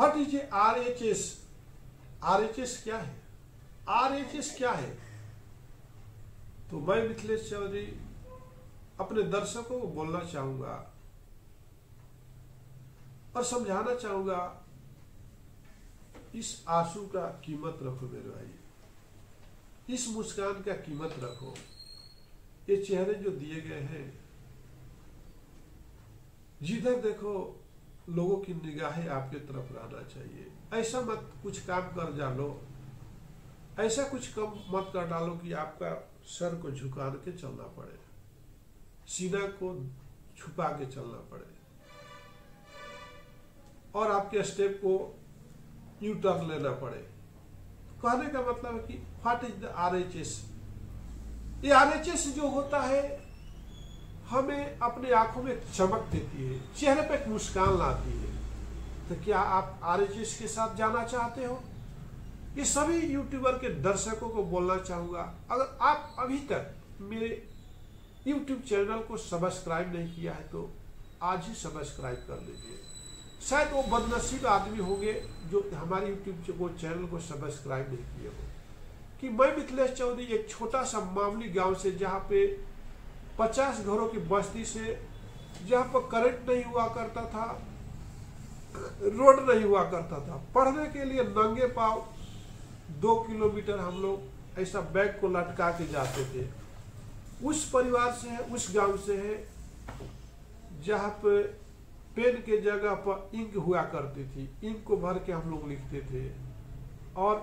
What is a RHS? RHS क्या है? RHS क्या है? तो मैं मिथिलेश चौधरी अपने दर्शकों को बोलना चाहूंगा और समझाना चाहूंगा, इस आंसू का कीमत रखो मेरे भाई, इस मुस्कान का कीमत रखो। ये चेहरे जो दिए गए हैं, जिधर देखो लोगों की निगाहें आपके तरफ रहना चाहिए। ऐसा मत कुछ काम कर डालो, ऐसा कुछ कम मत कर डालो कि आपका सर को झुका के चलना पड़े, सीना को छुपा के चलना पड़े और आपके स्टेप को यू टर्न लेना पड़े। कहने का मतलब है कि व्हाट इज द RHS? ये RHS जो होता है हमें अपने आंखों में चमक देती है, चेहरे पे एक मुस्कान लाती है। तो क्या आप RHS के साथ जाना चाहते हो? ये सभी यूट्यूबर के दर्शकों को बोलना चाहूंगा, अगर आप अभी तक मेरे यूट्यूब चैनल को सब्सक्राइब नहीं किया है तो आज ही सब्सक्राइब कर लीजिए। शायद वो बदनसीब आदमी होंगे जो हमारे यूट्यूब चैनल को सब्सक्राइब नहीं किए हो। कि मैं मिथिलेश चौधरी एक छोटा सा मामूली गांव से, जहाँ पे 50 घरों की बस्ती से, जहाँ पर करंट नहीं हुआ करता था, रोड नहीं हुआ करता था, पढ़ने के लिए नंगे पांव 2 किलोमीटर हम लोग ऐसा बैग को लटका के जाते थे। उस परिवार से है, उस गांव से है जहाँ पे पेन के जगह पर इंक हुआ करती थी, इंक को भर के हम लोग लिखते थे और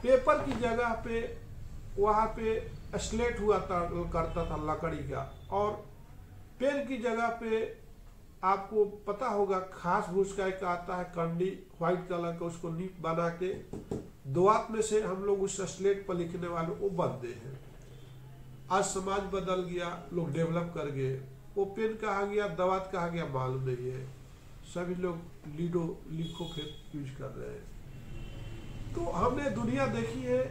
पेपर की जगह पे वहाँ पे स्लेट हुआ करता था लकड़ी का, और पेन की जगह पे आपको पता होगा खास भूस का एक आता है कंडी व्हाइट कलर का, उसको नीप बना के दोआत में से हम लोग उस स्लेट पर लिखने वाले वो बनते हैं। आज समाज बदल गया, लोग डेवलप कर गए, वो पेन कहा गया दवात कहा गया मालूम नहीं है, सभी लोग लीडो लिखो के यूज कर रहे हैं। तो हमने दुनिया देखी है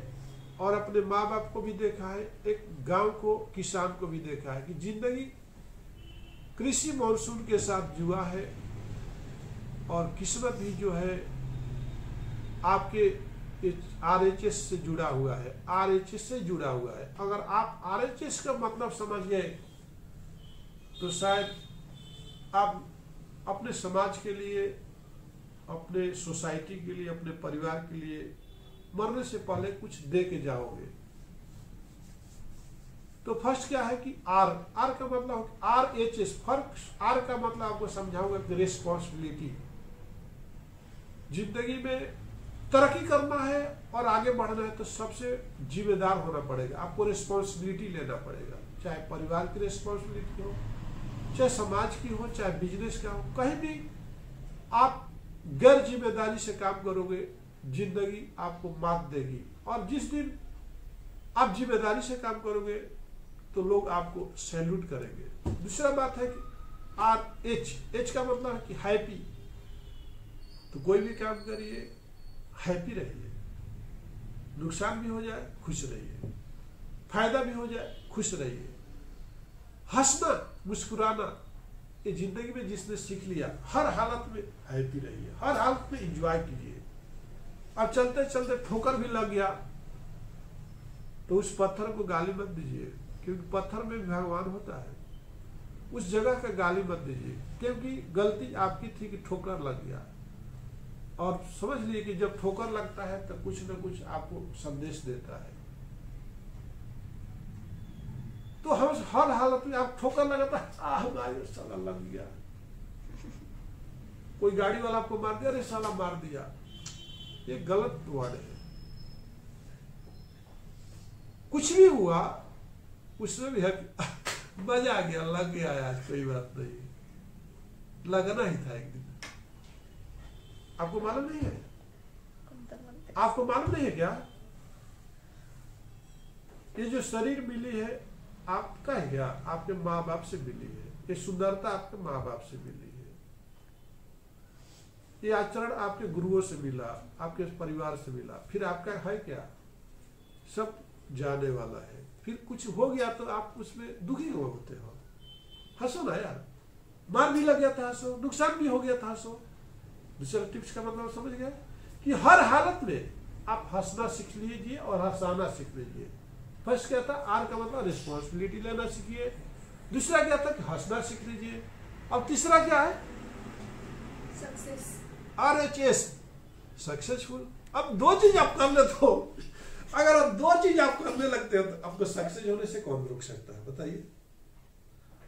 और अपने माँ बाप को भी देखा है, एक गांव को किसान को भी देखा है कि जिंदगी कृषि मॉनसून के साथ जुआ है और किस्मत भी जो है आपके RHS से जुड़ा हुआ है, RHS से जुड़ा हुआ है। अगर आप RHS का मतलब समझ गए तो शायद आप अपने समाज के लिए, अपने सोसाइटी के लिए, अपने परिवार के लिए मरने से पहले कुछ दे के जाओगे। तो फर्स्ट क्या है कि R का मतलब RHS, फर्क R का मतलब आपको समझाऊंगा कि रिस्पॉन्सिबिलिटी। जिंदगी में तरक्की करना है और आगे बढ़ना है तो सबसे जिम्मेदार होना पड़ेगा, आपको रिस्पॉन्सिबिलिटी लेना पड़ेगा, चाहे परिवार की रिस्पॉन्सिबिलिटी हो, चाहे समाज की हो, चाहे बिजनेस का हो। कहीं भी आप गैर जिम्मेदारी से काम करोगे जिंदगी आपको मात देगी, और जिस दिन आप जिम्मेदारी से काम करोगे तो लोग आपको सैल्यूट करेंगे। दूसरा बात है कि RH का मतलब है कि हैप्पी। तो कोई भी काम करिए हैप्पी रहिए, नुकसान भी हो जाए खुश रहिए, फायदा भी हो जाए खुश रहिए। हंसना मुस्कुराना ये जिंदगी में जिसने सीख लिया, हर हालत में हैप्पी रहिए, हर हालत में एंजॉय कीजिए। अब चलते चलते ठोकर भी लग गया तो उस पत्थर को गाली मत दीजिए, क्योंकि पत्थर में भी भगवान होता है। उस जगह का गाली मत दीजिए, क्योंकि गलती आपकी थी कि ठोकर लग गया। और समझ लिए कि जब ठोकर लगता है तो कुछ न कुछ आपको संदेश देता है। तो हम हर हालत में आप ठोकर लगाता है, साला लग गया, कोई गाड़ी वाला आपको मार दिया, अरे साला मार दिया, ये गलत वर्ड है। कुछ भी हुआ उसमें भी है मजा आ गया, लग गया आज, कोई बात नहीं, लगना ही था एक दिन। आपको मालूम नहीं है? आपको मालूम नहीं है क्या? ये जो शरीर मिली है आपका है क्या? आपके माँ बाप से मिली है। ये सुंदरता आपके माँ बाप से मिली है। ये आचरण आपके गुरुओं से मिला, आपके परिवार से मिला। फिर आपका है क्या? सब जाने वाला है। फिर कुछ हो गया तो आप उसमें दुखी होते हो। हंसो ना यार, मार भी लग गया था सो, नुकसान भी हो गया था सो। दूसरा टिप्स का मतलब समझ गए कि हर हालत में आप हंसना सीख लीजिए और हंसाना सीख लीजिए। फर्स्ट क्या था, आर का मतलब रिस्पॉन्सिबिलिटी लेना सीखिए। दूसरा क्या था कि हंसना सीख लीजिए। अब तीसरा क्या है, सक्सेस, RHS, सक्सेसफुल। अब दो चीज आप कर लेते हो, अगर आप दो चीज आप करने लगते हो तो आपको सक्सेस होने से कौन रोक सकता है बताइए।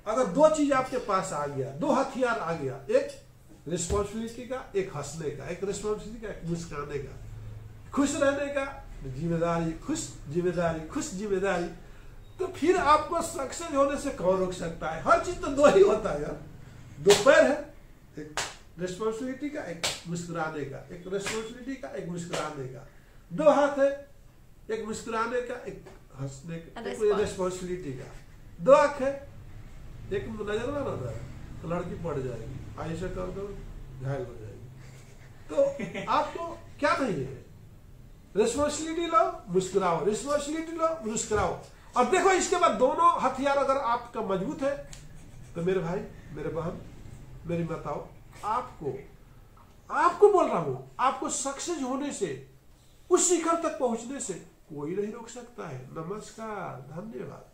अगर दो चीज आपके पास आ गया, दो हथियार आ गया, एक रिस्पॉन्सिबिलिटी का, एक हंसने का, एक रिस्पॉन्सिबिलिटी का, एक मुस्कुराने का, खुश रहने का, जिम्मेदारी, खुश जिम्मेदारी, खुश जिम्मेदारी, तो फिर आपको सक्सेस होने से कौन रोक सकता है। हर चीज तो दो ही होता है यार, दो पैर है, एक रिस्पॉन्सिबिलिटी का, एक मुस्कुराने का, एक रिस्पॉन्सिबिलिटी का, एक मुस्कुराने का, दो हाथ है, एक मुस्कुराने का, एक हंसने का, एक रिस्पॉन्सिबिलिटी का, दो आंख है, एक नजर ना रहा है तो लड़की पड़ जाएगी, ऐसे कर दो घायल हो जाएगी। तो आपको क्या नहीं है, रिस्पॉन्सिबिलिटी लो, मुस्कुराओ, रिस्पॉन्सिबिलिटी लो, मुस्कुराओ। और देखो इसके बाद दोनों हथियार अगर आपका मजबूत है तो मेरे भाई, मेरे बहन, मेरी माताओं, आपको बोल रहा हूं, आपको सक्सेस होने से, उस शिखर तक पहुंचने से कोई नहीं रोक सकता है। नमस्कार, धन्यवाद।